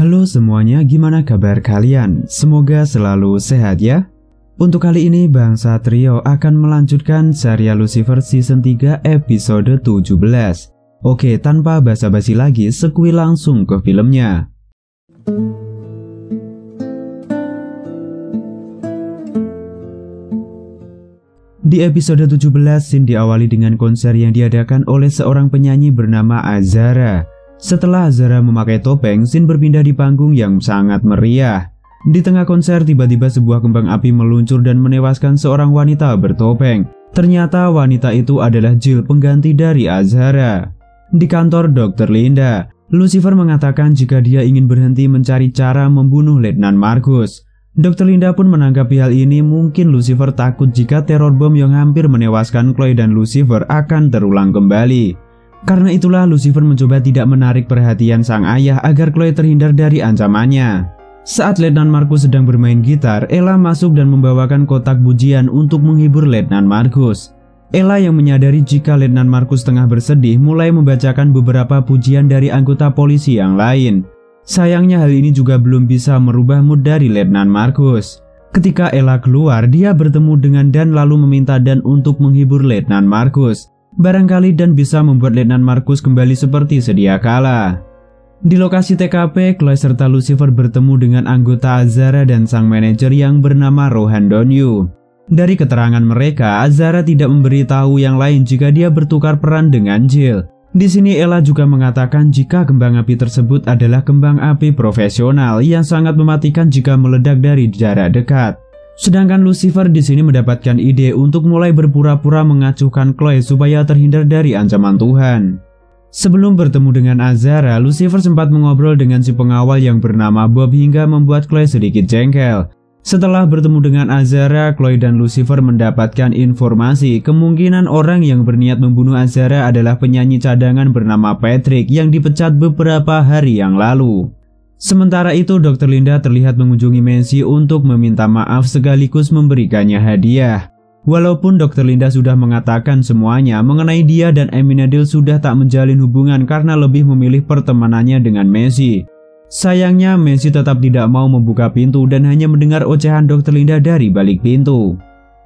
Halo semuanya, gimana kabar kalian? Semoga selalu sehat ya. Untuk kali ini Bang Satrio akan melanjutkan serial Lucifer season 3 episode 17. Oke, tanpa basa-basi lagi, sekui langsung ke filmnya. Di episode 17, scene diawali dengan konser yang diadakan oleh seorang penyanyi bernama Azara. Setelah Azara memakai topeng, scene berpindah di panggung yang sangat meriah. Di tengah konser, tiba-tiba sebuah kembang api meluncur dan menewaskan seorang wanita bertopeng. Ternyata wanita itu adalah Jill, pengganti dari Azara. Di kantor Dr. Linda, Lucifer mengatakan jika dia ingin berhenti mencari cara membunuh Letnan Markus. Dr. Linda pun menanggapi hal ini. Mungkin Lucifer takut jika teror bom yang hampir menewaskan Chloe dan Lucifer akan terulang kembali. Karena itulah Lucifer mencoba tidak menarik perhatian sang ayah agar Chloe terhindar dari ancamannya. Saat Letnan Markus sedang bermain gitar, Ella masuk dan membawakan kotak pujian untuk menghibur Letnan Markus. Ella yang menyadari jika Letnan Markus tengah bersedih mulai membacakan beberapa pujian dari anggota polisi yang lain. Sayangnya hal ini juga belum bisa merubah mood dari Letnan Markus. Ketika Ella keluar, dia bertemu dengan Dan lalu meminta Dan untuk menghibur Letnan Markus. Barangkali Dan bisa membuat Letnan Markus kembali seperti sedia kala. Di lokasi TKP, Chloe serta Lucifer bertemu dengan anggota Azara dan sang manajer yang bernama Rohan Donyu. Dari keterangan mereka, Azara tidak memberitahu yang lain jika dia bertukar peran dengan Jill. Di sini Ella juga mengatakan jika kembang api tersebut adalah kembang api profesional yang sangat mematikan jika meledak dari jarak dekat. Sedangkan Lucifer di sini mendapatkan ide untuk mulai berpura-pura mengacuhkan Chloe supaya terhindar dari ancaman Tuhan. Sebelum bertemu dengan Azara, Lucifer sempat mengobrol dengan si pengawal yang bernama Bob hingga membuat Chloe sedikit jengkel. Setelah bertemu dengan Azara, Chloe dan Lucifer mendapatkan informasi kemungkinan orang yang berniat membunuh Azara adalah penyanyi cadangan bernama Patrick yang dipecat beberapa hari yang lalu. Sementara itu, Dr. Linda terlihat mengunjungi Macy untuk meminta maaf sekaligus memberikannya hadiah. Walaupun Dr. Linda sudah mengatakan semuanya mengenai dia dan Aminadil sudah tak menjalin hubungan karena lebih memilih pertemanannya dengan Macy. Sayangnya Macy tetap tidak mau membuka pintu dan hanya mendengar ocehan Dr. Linda dari balik pintu.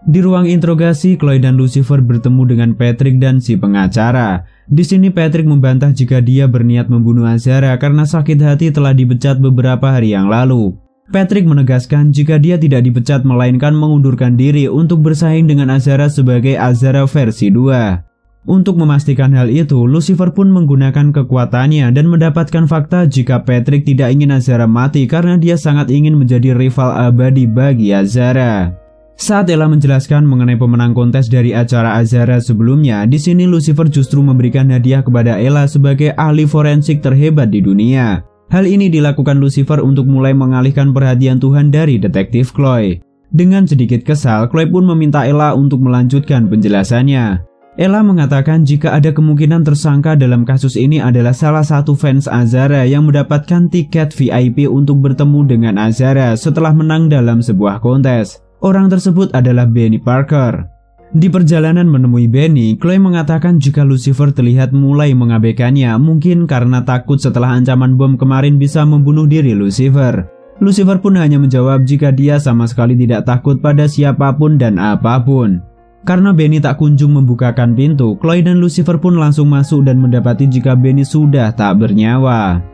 Di ruang interogasi, Chloe dan Lucifer bertemu dengan Patrick dan si pengacara. Di sini Patrick membantah jika dia berniat membunuh Azara karena sakit hati telah dipecat beberapa hari yang lalu. Patrick menegaskan jika dia tidak dipecat melainkan mengundurkan diri untuk bersaing dengan Azara sebagai Azara versi 2. Untuk memastikan hal itu, Lucifer pun menggunakan kekuatannya dan mendapatkan fakta jika Patrick tidak ingin Azara mati karena dia sangat ingin menjadi rival abadi bagi Azara. Saat Ella menjelaskan mengenai pemenang kontes dari acara Azara sebelumnya, di sini Lucifer justru memberikan hadiah kepada Ella sebagai ahli forensik terhebat di dunia. Hal ini dilakukan Lucifer untuk mulai mengalihkan perhatian Tuhan dari detektif Chloe. Dengan sedikit kesal, Chloe pun meminta Ella untuk melanjutkan penjelasannya. Ella mengatakan jika ada kemungkinan tersangka dalam kasus ini adalah salah satu fans Azara yang mendapatkan tiket VIP untuk bertemu dengan Azara setelah menang dalam sebuah kontes. Orang tersebut adalah Benny Parker. Di perjalanan menemui Benny, Chloe mengatakan jika Lucifer terlihat mulai mengabaikannya, mungkin karena takut setelah ancaman bom kemarin bisa membunuh diri Lucifer. Lucifer pun hanya menjawab jika dia sama sekali tidak takut pada siapapun dan apapun. Karena Benny tak kunjung membukakan pintu, Chloe dan Lucifer pun langsung masuk dan mendapati jika Benny sudah tak bernyawa.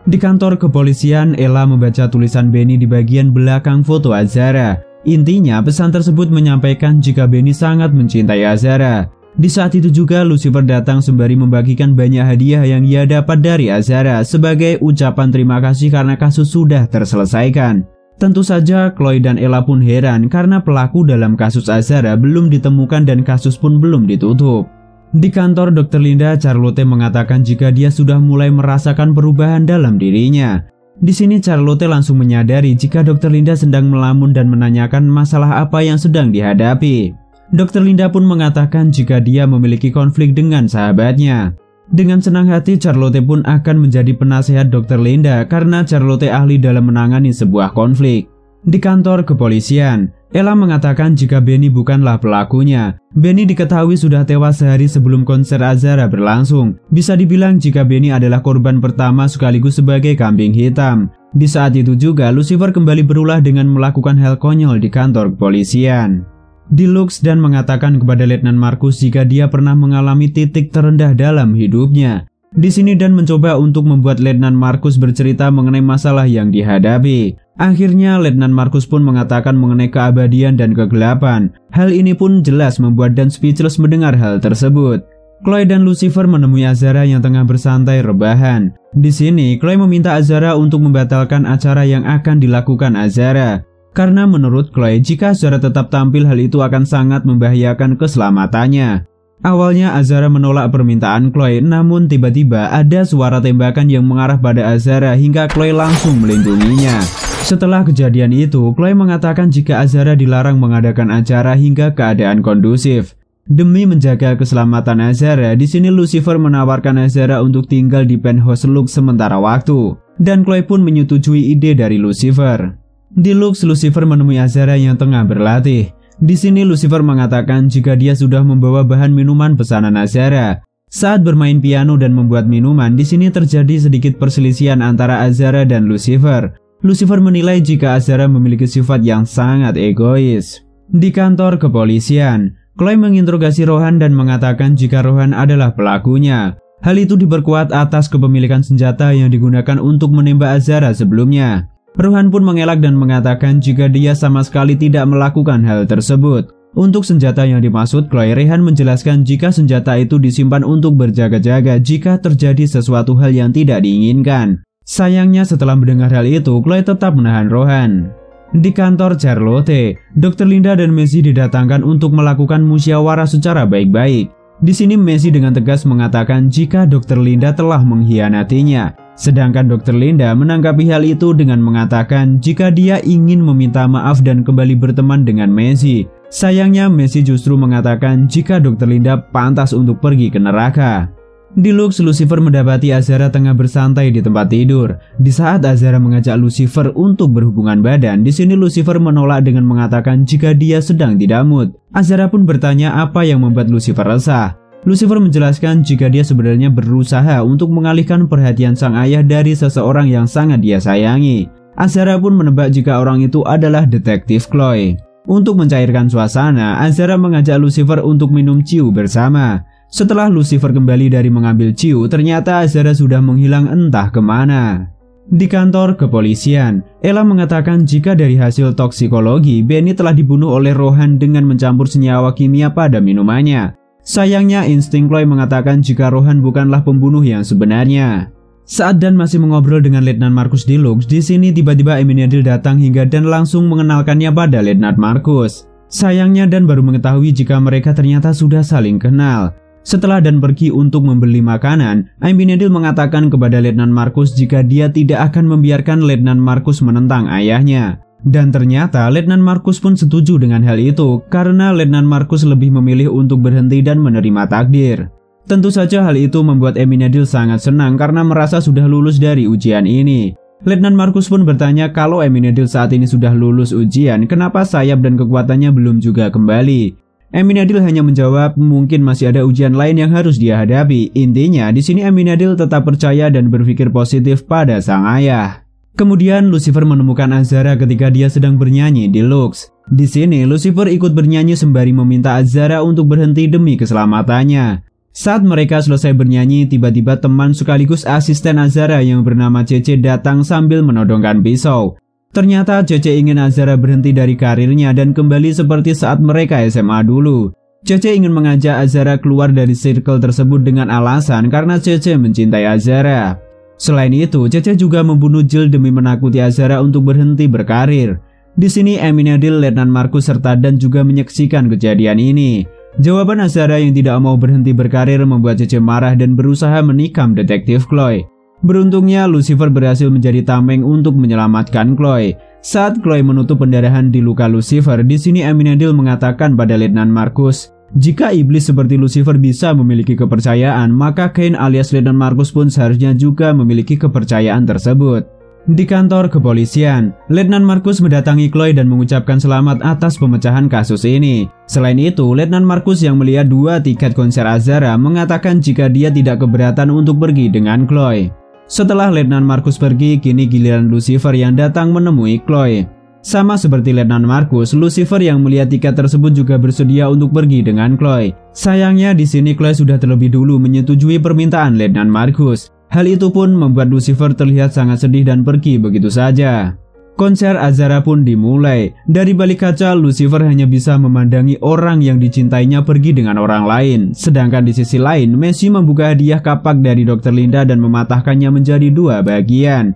Di kantor kepolisian, Ella membaca tulisan Benny di bagian belakang foto Azara. Intinya, pesan tersebut menyampaikan jika Benny sangat mencintai Azara. Di saat itu juga Lucifer datang sembari membagikan banyak hadiah yang ia dapat dari Azara sebagai ucapan terima kasih karena kasus sudah terselesaikan. Tentu saja Chloe dan Ella pun heran karena pelaku dalam kasus Azara belum ditemukan dan kasus pun belum ditutup. Di kantor Dr. Linda, Charlotte mengatakan jika dia sudah mulai merasakan perubahan dalam dirinya. Di sini Charlotte langsung menyadari jika Dr. Linda sedang melamun dan menanyakan masalah apa yang sedang dihadapi. Dr. Linda pun mengatakan jika dia memiliki konflik dengan sahabatnya. Dengan senang hati, Charlotte pun akan menjadi penasehat Dr. Linda karena Charlotte ahli dalam menangani sebuah konflik. Di kantor kepolisian, Ella mengatakan jika Benny bukanlah pelakunya. Benny diketahui sudah tewas sehari sebelum konser Azhara berlangsung. Bisa dibilang jika Benny adalah korban pertama sekaligus sebagai kambing hitam. Di saat itu juga Lucifer kembali berulah dengan melakukan hal konyol di kantor kepolisian. Deluxe dan mengatakan kepada Letnan Marcus jika dia pernah mengalami titik terendah dalam hidupnya. Di sini Dan mencoba untuk membuat Letnan Marcus bercerita mengenai masalah yang dihadapi. Akhirnya Letnan Marcus pun mengatakan mengenai keabadian dan kegelapan. Hal ini pun jelas membuat Dan speechless mendengar hal tersebut. Chloe dan Lucifer menemui Azhara yang tengah bersantai rebahan. Di sini Chloe meminta Azhara untuk membatalkan acara yang akan dilakukan Azhara. Karena menurut Chloe jika Azhara tetap tampil hal itu akan sangat membahayakan keselamatannya. Awalnya Azhara menolak permintaan Chloe, namun tiba-tiba ada suara tembakan yang mengarah pada Azhara hingga Chloe langsung melindunginya. Setelah kejadian itu, Chloe mengatakan jika Azhara dilarang mengadakan acara hingga keadaan kondusif. Demi menjaga keselamatan Azhara, di sini Lucifer menawarkan Azhara untuk tinggal di penthouse Lux sementara waktu, dan Chloe pun menyetujui ide dari Lucifer. Di Lux, Lucifer menemui Azhara yang tengah berlatih. Di sini Lucifer mengatakan jika dia sudah membawa bahan minuman pesanan Azhara. Saat bermain piano dan membuat minuman, di sini terjadi sedikit perselisihan antara Azhara dan Lucifer. Lucifer menilai jika Azhara memiliki sifat yang sangat egois. Di kantor kepolisian, Chloe menginterogasi Rohan dan mengatakan jika Rohan adalah pelakunya. Hal itu diperkuat atas kepemilikan senjata yang digunakan untuk menembak Azhara sebelumnya. Rohan pun mengelak dan mengatakan jika dia sama sekali tidak melakukan hal tersebut. Untuk senjata yang dimaksud, Chloe Rehan menjelaskan jika senjata itu disimpan untuk berjaga-jaga jika terjadi sesuatu hal yang tidak diinginkan. Sayangnya setelah mendengar hal itu, Chloe tetap menahan Rohan. Di kantor Charlotte, Dr. Linda dan Messi didatangkan untuk melakukan musyawarah secara baik-baik. Di sini Messi dengan tegas mengatakan jika Dr. Linda telah mengkhianatinya. Sedangkan Dr. Linda menanggapi hal itu dengan mengatakan jika dia ingin meminta maaf dan kembali berteman dengan Messi. Sayangnya Messi justru mengatakan jika Dr. Linda pantas untuk pergi ke neraka. Di Lux, Lucifer mendapati Azhara tengah bersantai di tempat tidur. Di saat Azhara mengajak Lucifer untuk berhubungan badan, di sini Lucifer menolak dengan mengatakan jika dia sedang tidak mood. Azhara pun bertanya apa yang membuat Lucifer resah. Lucifer menjelaskan jika dia sebenarnya berusaha untuk mengalihkan perhatian sang ayah dari seseorang yang sangat dia sayangi. Azhara pun menebak jika orang itu adalah detektif Chloe. Untuk mencairkan suasana, Azhara mengajak Lucifer untuk minum ciu bersama. Setelah Lucifer kembali dari mengambil ciu, ternyata Azhara sudah menghilang entah kemana. Di kantor kepolisian, Ella mengatakan jika dari hasil toksikologi, Benny telah dibunuh oleh Rohan dengan mencampur senyawa kimia pada minumannya. Sayangnya insting Chloe mengatakan jika Rohan bukanlah pembunuh yang sebenarnya. Saat Dan masih mengobrol dengan Letnan Marcus di Lux, di sini tiba-tiba Amenadiel datang hingga Dan langsung mengenalkannya pada Letnan Marcus. Sayangnya Dan baru mengetahui jika mereka ternyata sudah saling kenal. Setelah Dan pergi untuk membeli makanan, Amenadiel mengatakan kepada Letnan Marcus jika dia tidak akan membiarkan Letnan Marcus menentang ayahnya. Dan ternyata Letnan Marcus pun setuju dengan hal itu karena Letnan Marcus lebih memilih untuk berhenti dan menerima takdir. Tentu saja hal itu membuat Amenadiel sangat senang karena merasa sudah lulus dari ujian ini. Letnan Marcus pun bertanya kalau Amenadiel saat ini sudah lulus ujian, kenapa sayap dan kekuatannya belum juga kembali. Amenadiel hanya menjawab mungkin masih ada ujian lain yang harus dia hadapi. Intinya di sini Amenadiel tetap percaya dan berpikir positif pada sang ayah. Kemudian Lucifer menemukan Azhara ketika dia sedang bernyanyi di Lux. Di sini Lucifer ikut bernyanyi sembari meminta Azhara untuk berhenti demi keselamatannya. Saat mereka selesai bernyanyi, tiba-tiba teman sekaligus asisten Azhara yang bernama Cece datang sambil menodongkan pisau. Ternyata Cece ingin Azhara berhenti dari karirnya dan kembali seperti saat mereka SMA dulu. Cece ingin mengajak Azhara keluar dari circle tersebut dengan alasan karena Cece mencintai Azhara. Selain itu, Cece juga membunuh Jill demi menakuti Azhara untuk berhenti berkarir. Di sini Amenadiel, Letnan Marcus serta Dan juga menyaksikan kejadian ini. Jawaban Azhara yang tidak mau berhenti berkarir membuat Cece marah dan berusaha menikam detektif Chloe. Beruntungnya Lucifer berhasil menjadi tameng untuk menyelamatkan Chloe. Saat Chloe menutup pendarahan di luka Lucifer, di sini Amenadiel mengatakan pada Letnan Marcus, jika iblis seperti Lucifer bisa memiliki kepercayaan, maka Cain alias Letnan Marcus pun seharusnya juga memiliki kepercayaan tersebut. Di kantor kepolisian, Letnan Markus mendatangi Chloe dan mengucapkan selamat atas pemecahan kasus ini. Selain itu, Letnan Markus yang melihat 2 tiket konser Azara mengatakan jika dia tidak keberatan untuk pergi dengan Chloe. Setelah Letnan Markus pergi, kini giliran Lucifer yang datang menemui Chloe. Sama seperti Letnan Markus, Lucifer yang melihat tiket tersebut juga bersedia untuk pergi dengan Chloe. Sayangnya di sini Chloe sudah terlebih dulu menyetujui permintaan Letnan Markus. Hal itu pun membuat Lucifer terlihat sangat sedih dan pergi begitu saja. Konser Azara pun dimulai. Dari balik kaca, Lucifer hanya bisa memandangi orang yang dicintainya pergi dengan orang lain. Sedangkan di sisi lain, Messi membuka hadiah kapak dari Dr. Linda dan mematahkannya menjadi 2 bagian.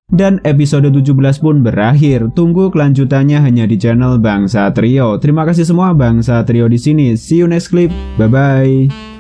Dan episode 17 pun berakhir. Tunggu kelanjutannya hanya di channel Bangsa Trio. Terima kasih semua Bangsa Trio di sini. See you next clip. Bye bye.